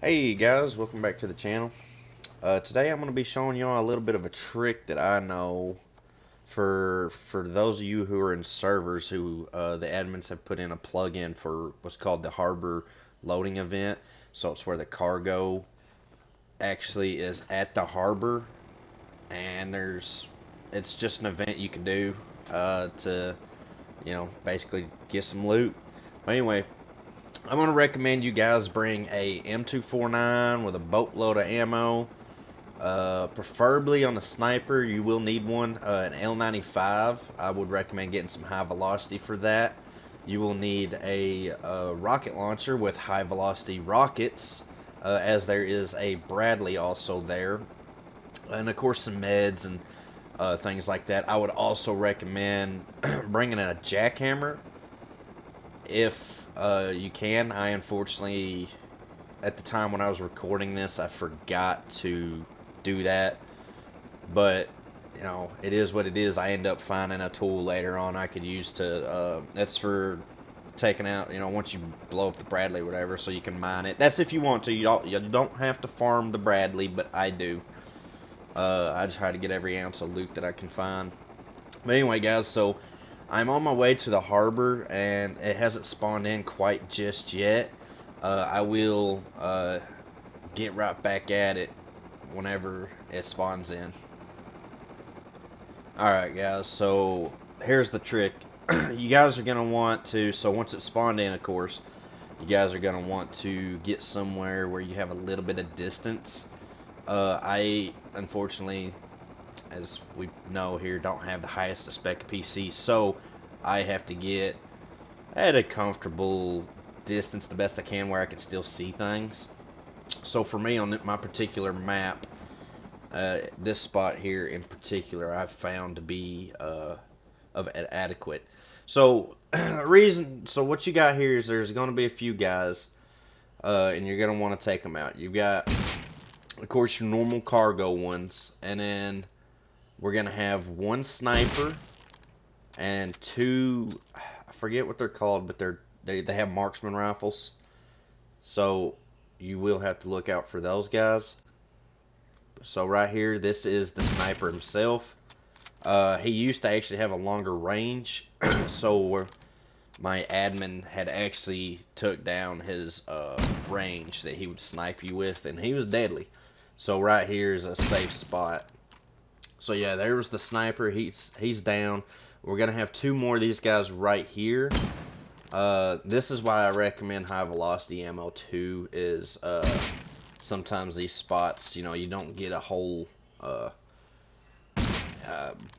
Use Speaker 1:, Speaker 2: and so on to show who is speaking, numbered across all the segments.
Speaker 1: Hey guys, welcome back to the channel. Today I'm going to be showing y'all a little bit of a trick that I know for those of you who are in servers who the admins have put in a plugin for what's called the harbor loading event. So it's where the cargo actually is at the harbor, and it's just an event you can do to basically get some loot. But anyway, I'm going to recommend you guys bring a M249 with a boatload of ammo. Preferably on a sniper, you will need one. An L95, I would recommend getting some high velocity for that. You will need a rocket launcher with high velocity rockets, as there is a Bradley also there. And of course, some meds and things like that. I would also recommend bringing in a jackhammer if you can. I unfortunately, at the time when I was recording this, I forgot to do that. But it is what it is. I end up finding a tool later on I could use to. That's for taking out. Once you blow up the Bradley or whatever, so you can mine it. That's if you want to. You don't have to farm the Bradley, but I do. I try to get every ounce of loot that I can find. But anyway, guys, so I'm on my way to the harbor, and it hasn't spawned in quite just yet. I will get right back at it whenever it spawns in. Alright, guys, so here's the trick. You guys are going to want to, so once it's spawned in, of course, you guys are going to want to get somewhere where you have a little bit of distance. I, unfortunately, as we know here, don't have the highest spec PC, so I have to get at a comfortable distance, the best I can, where I can still see things. So for me, on my particular map, this spot here in particular, I've found to be of adequate. So so what you got here is there's going to be a few guys, and you're going to want to take them out. You've got, of course, your normal cargo ones, and then we're going to have one sniper and two, I forget what they're called, but they have marksman rifles. So you will have to look out for those guys. So right here, this is the sniper himself. He used to actually have a longer range, so my admin had actually took down his range that he would snipe you with, and he was deadly. So right here is a safe spot. So yeah, there was the sniper. He's down. We're gonna have two more of these guys right here. This is why I recommend high velocity ammo too. Is sometimes these spots, you don't get a whole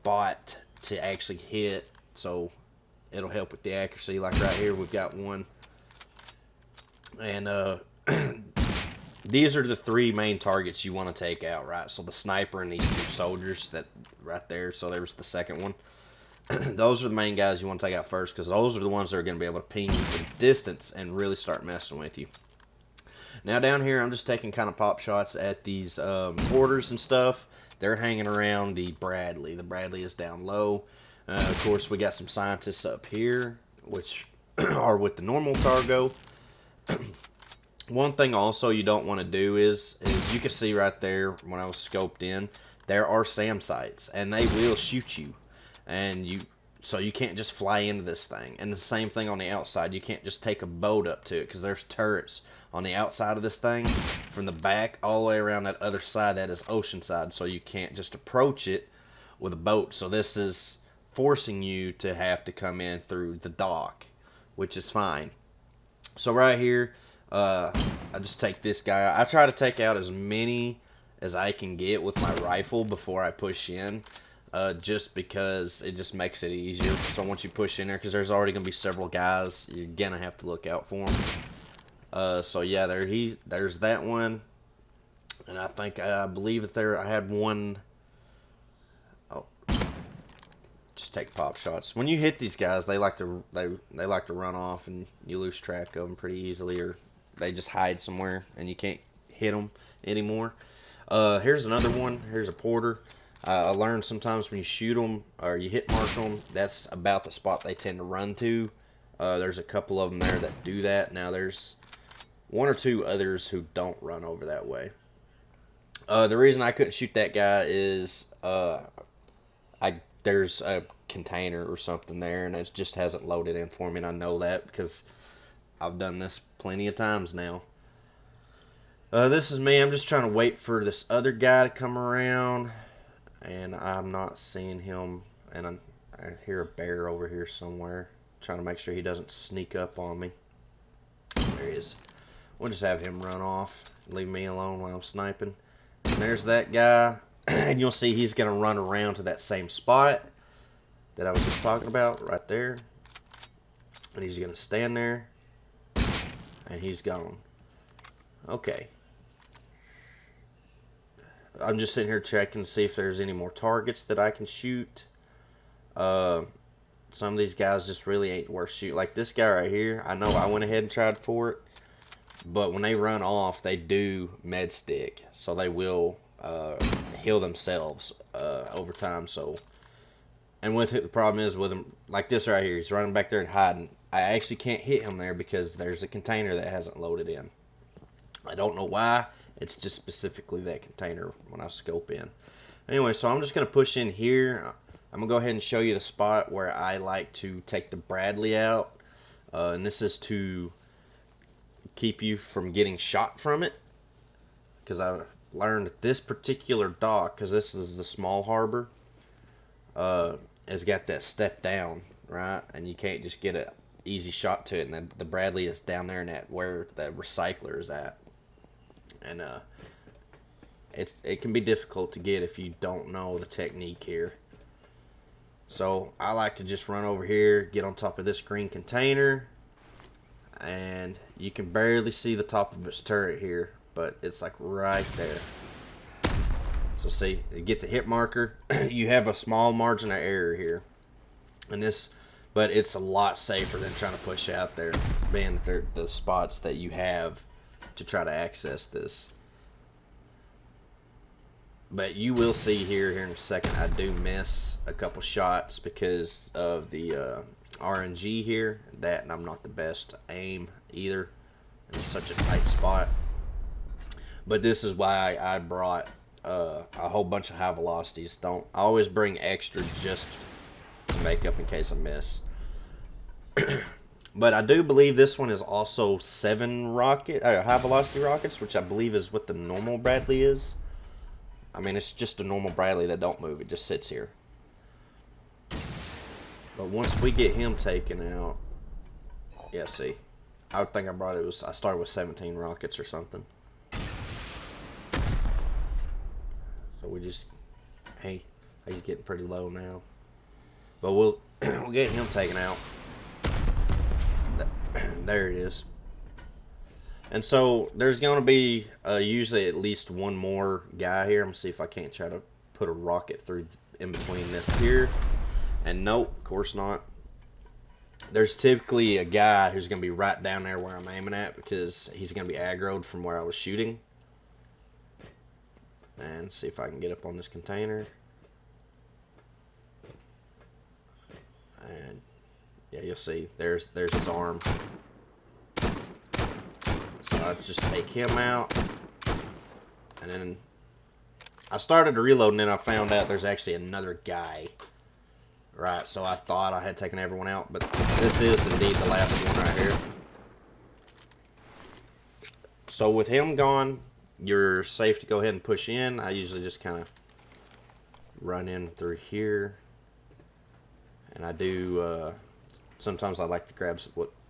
Speaker 1: bot to actually hit, so it'll help with the accuracy. Like right here, we've got one, and these are the three main targets you want to take out, right? So the sniper and these two soldiers that right there. So there's the second one. Those are the main guys you want to take out first, because those are the ones that are going to be able to ping you from distance and really start messing with you. Now down here, I'm just taking kind of pop shots at these porters and stuff. They're hanging around the Bradley. The Bradley is down low. Of course, we got some scientists up here, which are with the normal cargo. One thing also you don't want to do is you can see right there when I was scoped in, there are SAM sites, and they will shoot you. And so you can't just fly into this thing. And the same thing on the outside. You can't just take a boat up to it, because there's turrets on the outside of this thing from the back all the way around that other side. That is oceanside, so you can't just approach it with a boat. So this is forcing you to have to come in through the dock, which is fine. So right here, I just take this guy. I try to take out as many as I can get with my rifle before I push in. Just because it just makes it easier. So once you push in there, because there's already going to be several guys, you're going to have to look out for them. So yeah, there's that one. And I believe that I had one. Oh, just take pop shots. When you hit these guys, they like to run off, and you lose track of them pretty easily, or they just hide somewhere and you can't hit them anymore. Here's another one. Here's a porter. I learned sometimes when you shoot them or you hit mark them, that's about the spot they tend to run to. There's a couple of them there that do that. Now there's one or two others who don't run over that way. The reason I couldn't shoot that guy is there's a container or something there, and it just hasn't loaded in for me, and I know that because I've done this plenty of times now. This is me. I'm just trying to wait for this other guy to come around, and I'm not seeing him, and I hear a bear over here somewhere, trying to make sure he doesn't sneak up on me. There he is. We'll just have him run off, leave me alone while I'm sniping. And there's that guy, and you'll see he's going to run around to that same spot that I was just talking about, right there. And he's going to stand there, and he's gone. Okay. I'm just sitting here checking to see if there's any more targets that I can shoot. Some of these guys just really ain't worth shooting. Like this guy right here, I know I went ahead and tried for it, but when they run off, they do med stick, so they will heal themselves over time. So, and with it, the problem is with him, like this right here, he's running back there and hiding. I actually can't hit him there because there's a container that hasn't loaded in. I don't know why. It's just specifically that container when I scope in. Anyway, so I'm just going to push in here. I'm going to go ahead and show you the spot where I like to take the Bradley out. And this is to keep you from getting shot from it. Because I learned that this particular dock, because this is the small harbor, has got that step down, right? And you can't just get an easy shot to it. And the Bradley is down there in that where the recycler is at. And it can be difficult to get if you don't know the technique here. So I like to just run over here, get on top of this green container, and you can barely see the top of its turret here, but it's like right there. So see, you get the hit marker. You have a small margin of error here, and but it's a lot safer than trying to push out there, being that they're the spots that you have to try to access this. But you will see here in a second I do miss a couple shots because of the RNG here, and I'm not the best aim either. It's such a tight spot. But this is why I brought a whole bunch of high velocities. I always bring extra just to make up in case I miss. But I do believe this one is also 7 high velocity rockets, which I believe is what the normal Bradley is. I mean, it's just a normal Bradley that don't move. It just sits here. But once we get him taken out, yeah, see, I think I started with 17 rockets or something. So we just, hey, he's getting pretty low now. But we'll get him taken out. There it is. And so there's going to be usually at least one more guy here. I'm going to see if I can't try to put a rocket through in between this here. And nope, of course not. There's typically a guy who's going to be right down there where I'm aiming at because he's going to be aggroed from where I was shooting. And see if I can get up on this container. And yeah, you'll see. There's his arm. So I just take him out. And then I started to reload, and then I found out there's actually another guy. Right, so I thought I had taken everyone out, but this is indeed the last one right here. So with him gone, you're safe to go ahead and push in. I usually just kind of run in through here. And I do, sometimes I like to grab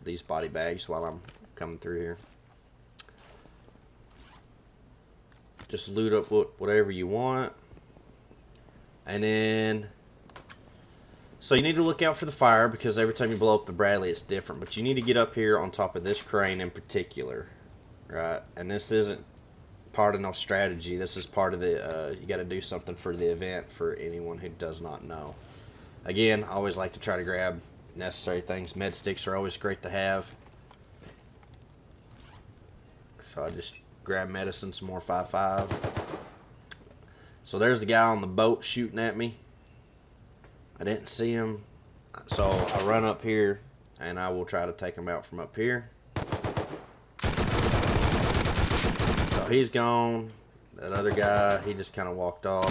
Speaker 1: these body bags while I'm coming through here. Just loot up whatever you want. And then, so you need to look out for the fire because every time you blow up the Bradley it's different. But you need to get up here on top of this crane in particular. Right? And this isn't part of no strategy. This is part of the, you got to do something for the event for anyone who does not know. Again, I always like to try to grab necessary things. Med sticks are always great to have. So I just grab medicine, some more 5.5. So there's the guy on the boat shooting at me. I didn't see him. So I run up here and I will try to take him out from up here. he's gone. That other guy, he just kind of walked off.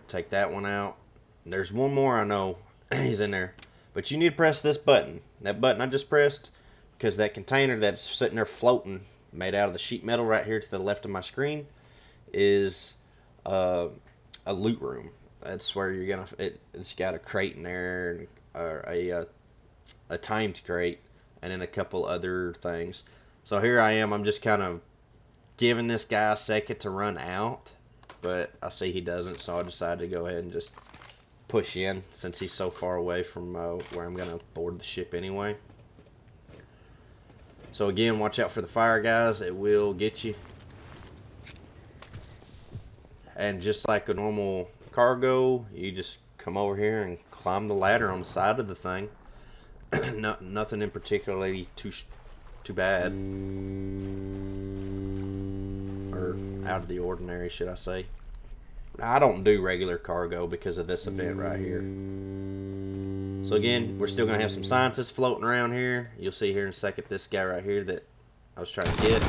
Speaker 1: Take that one out. There's one more I know. He's in there. But you need to press this button. That button I just pressed. Because that container that's sitting there floating, made out of the sheet metal right here to the left of my screen, is a loot room. That's where you're gonna. It's got a crate in there, or a timed crate, and then a couple other things. So here I am. I'm just kind of giving this guy a second to run out, but I see he doesn't, so I decided to go ahead and just push in since he's so far away from where I'm gonna board the ship anyway. So again, watch out for the fire, guys. It will get you. And just like a normal cargo, you just come over here and climb the ladder on the side of the thing. Nothing in particularly too bad. Or out of the ordinary, should I say. I don't do regular cargo because of this event right here. So again, we're still going to have some scientists floating around here. You'll see here in a second this guy right here that I was trying to get.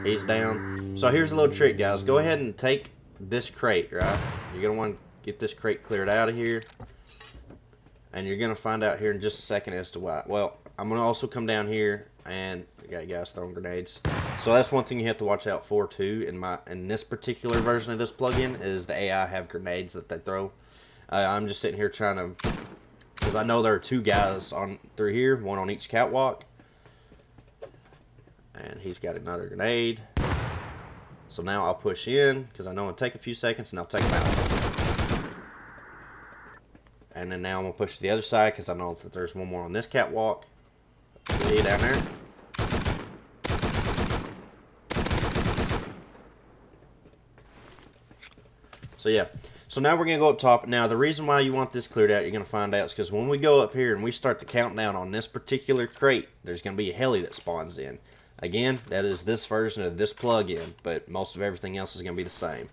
Speaker 1: He's down. So here's a little trick, guys. Go ahead and take this crate, right? You're going to want to get this crate cleared out of here. And you're going to find out here in just a second as to why. Well, I'm going to also come down here and I got guys throwing grenades. So that's one thing you have to watch out for too. In this particular version of this plugin is the AI have grenades that they throw. I'm just sitting here trying to, because I know there are two guys on through here, one on each catwalk. And he's got another grenade. So now I'll push in, because I know it'll take a few seconds, and I'll take him out. And then now I'm going to push to the other side, because I know that there's one more on this catwalk. See down there? So yeah. So now we're going to go up top. Now the reason why you want this cleared out, you're going to find out, is because when we go up here and we start the countdown on this particular crate, there's going to be a heli that spawns in. Again, that is this version of this plug-in, but most of everything else is going to be the same.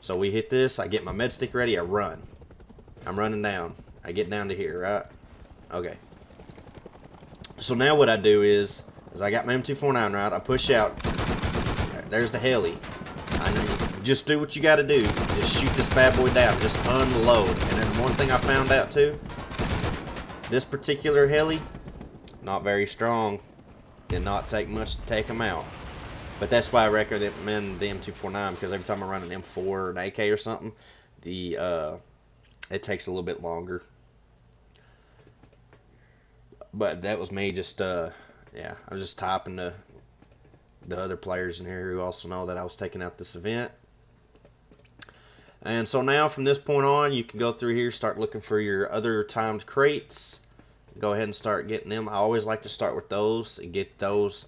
Speaker 1: So we hit this, I get my med stick ready, I run. I'm running down. I get down to here, right? Okay. So now what I do is I got my M249, right? I push out. There's the heli. Just do what you got to do. Just shoot this bad boy down. Just unload. And then one thing I found out too, this particular heli, not very strong. Did not take much to take them out. But that's why I recommend the M249, because every time I run an M4 or an AK or something, it takes a little bit longer. But that was me just, yeah, I was just typing to the other players in here who also know that I was taking out this event. And so now from this point on, you can go through here, start looking for your other timed crates. Go ahead and start getting them. I always like to start with those and get those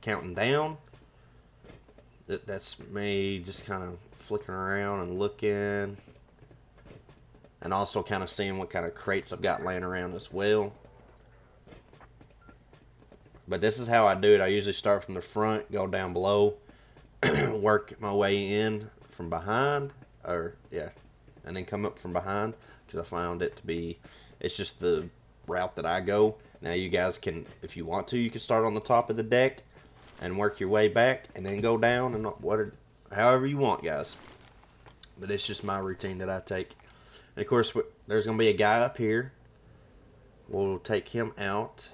Speaker 1: counting down. That's me just kind of flicking around and looking. And also kind of seeing what kind of crates I've got laying around as well. But this is how I do it. I usually start from the front, go down below, work my way in from behind. Or, yeah, and then come up from behind. Because I found it to be, it's just the route that I go. Now you guys can, if you want to, you can start on the top of the deck and work your way back and then go down and however you want, guys. But it's just my routine that I take. And of course, there's going to be a guy up here. We'll take him out.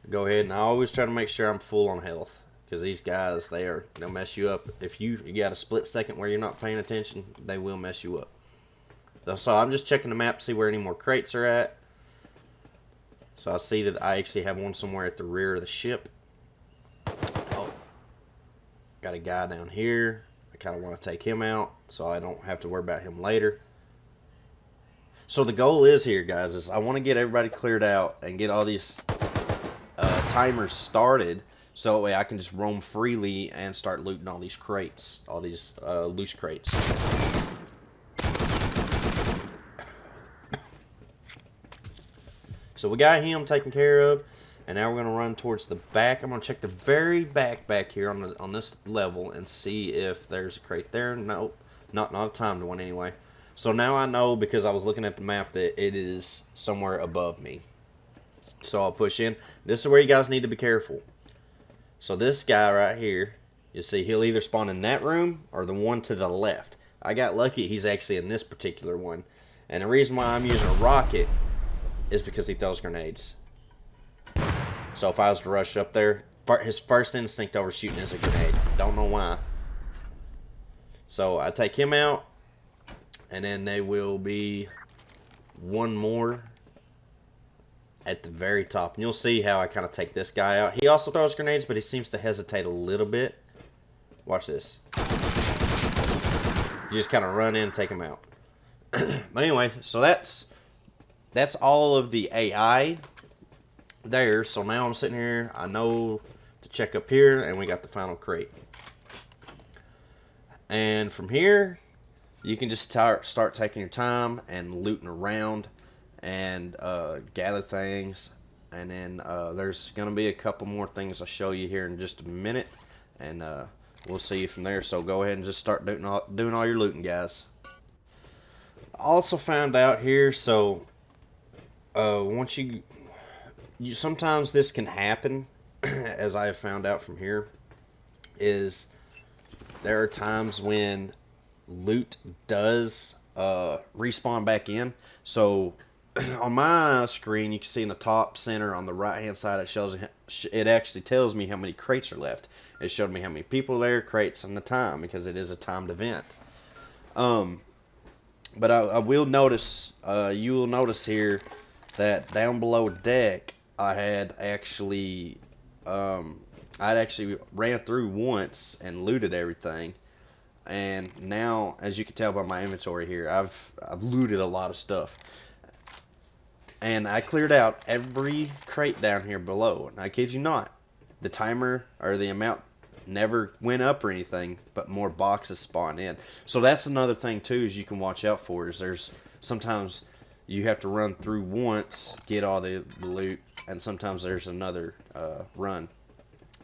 Speaker 1: Go ahead, and I always try to make sure I'm full on health. Because these guys, they'll mess you up. If you got a split second where you're not paying attention, they will mess you up. So I'm just checking the map to see where any more crates are at. So I see that I actually have one somewhere at the rear of the ship. Oh, got a guy down here. I kind of want to take him out so I don't have to worry about him later. So the goal is here, guys, is I want to get everybody cleared out and get all these timers started. So that way I can just roam freely and start looting all these crates, all these loose crates. So we got him taken care of, and now we're going to run towards the back. I'm going to check the very back here on this level and see if there's a crate there. Nope, not a timed one anyway. So now I know, because I was looking at the map, that it is somewhere above me. So I'll push in. This is where you guys need to be careful. So this guy right here, you see he'll either spawn in that room or the one to the left. I got lucky he's actually in this particular one. And the reason why I'm using a rocket is because he throws grenades. So if I was to rush up there, his first instinct over shooting is a grenade. Don't know why. So I take him out, and then there will be one more at the very top. And you'll see how I kind of take this guy out. He also throws grenades, but he seems to hesitate a little bit. Watch this. You just kind of run in and take him out. But anyway, so that's all of the AI there. So now I'm sitting here. I know to check up here, and we got the final crate. And from here, you can just start taking your time and looting around and gather things. And then there's going to be a couple more things I'll show you here in just a minute. And we'll see you from there. So go ahead and just start doing all your looting, guys. I also found out here, so once you sometimes this can happen, as I have found out from here, is there are times when loot does respawn back in. So on my screen, you can see in the top center on the right hand side, it actually tells me how many crates are left. It showed me how many people there, crates, and the time, because it is a timed event. But I will notice, you will notice here that down below deck, I'd actually ran through once and looted everything. And now, as you can tell by my inventory here, I've looted a lot of stuff. And I cleared out every crate down here below. And I kid you not, the timer or the amount never went up or anything, but more boxes spawned in. So that's another thing too, is you can watch out for, is there's sometimes you have to run through once, get all the loot, and sometimes there's another run.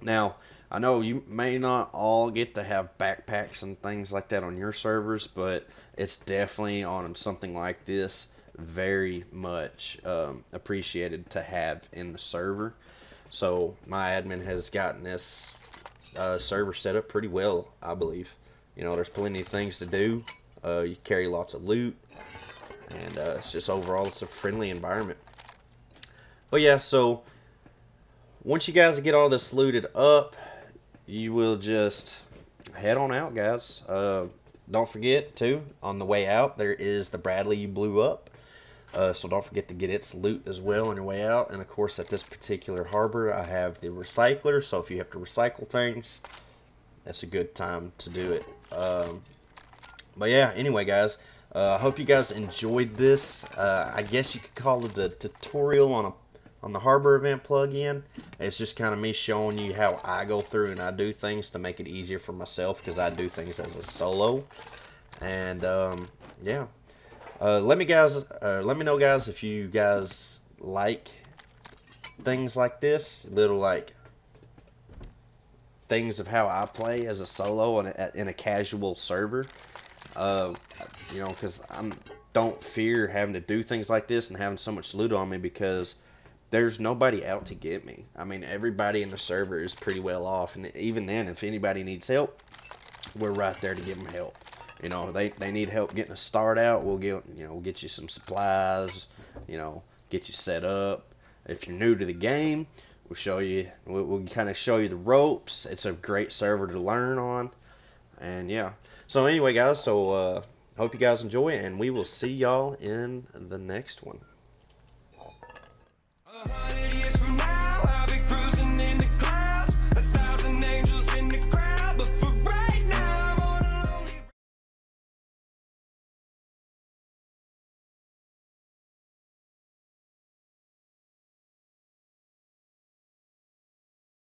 Speaker 1: Now, I know you may not all get to have backpacks and things like that on your servers, but it's definitely on something like this very much appreciated to have in the server. So my admin has gotten this server set up pretty well, I believe. You know, there's plenty of things to do. You carry lots of loot, and it's just overall, it's a friendly environment. But yeah, so once you guys get all this looted up, you will just head on out, guys. Don't forget, too, on the way out, there is the Bradley you blew up. So don't forget to get its loot as well on your way out. And, of course, at this particular harbor, I have the recycler. So if you have to recycle things, that's a good time to do it. But, yeah, anyway, guys, I hope you guys enjoyed this. I guess you could call it a tutorial on the harbor event plugin. It's just kind of me showing you how I go through and I do things to make it easier for myself, because I do things as a solo. And yeah, let me know, guys, if you guys like things like this, little like things of how I play as a solo in a casual server. You know, because I don't fear having to do things like this and having so much loot on me, because there's nobody out to get me. I mean, everybody in the server is pretty well off, and even then, if anybody needs help, we're right there to give them help. You know, they need help getting a start out, we'll get you some supplies, you know, get you set up. If you're new to the game, we'll kind of show you the ropes. It's a great server to learn on. And yeah. So anyway, guys, hope you guys enjoy, and we will see y'all in the next one.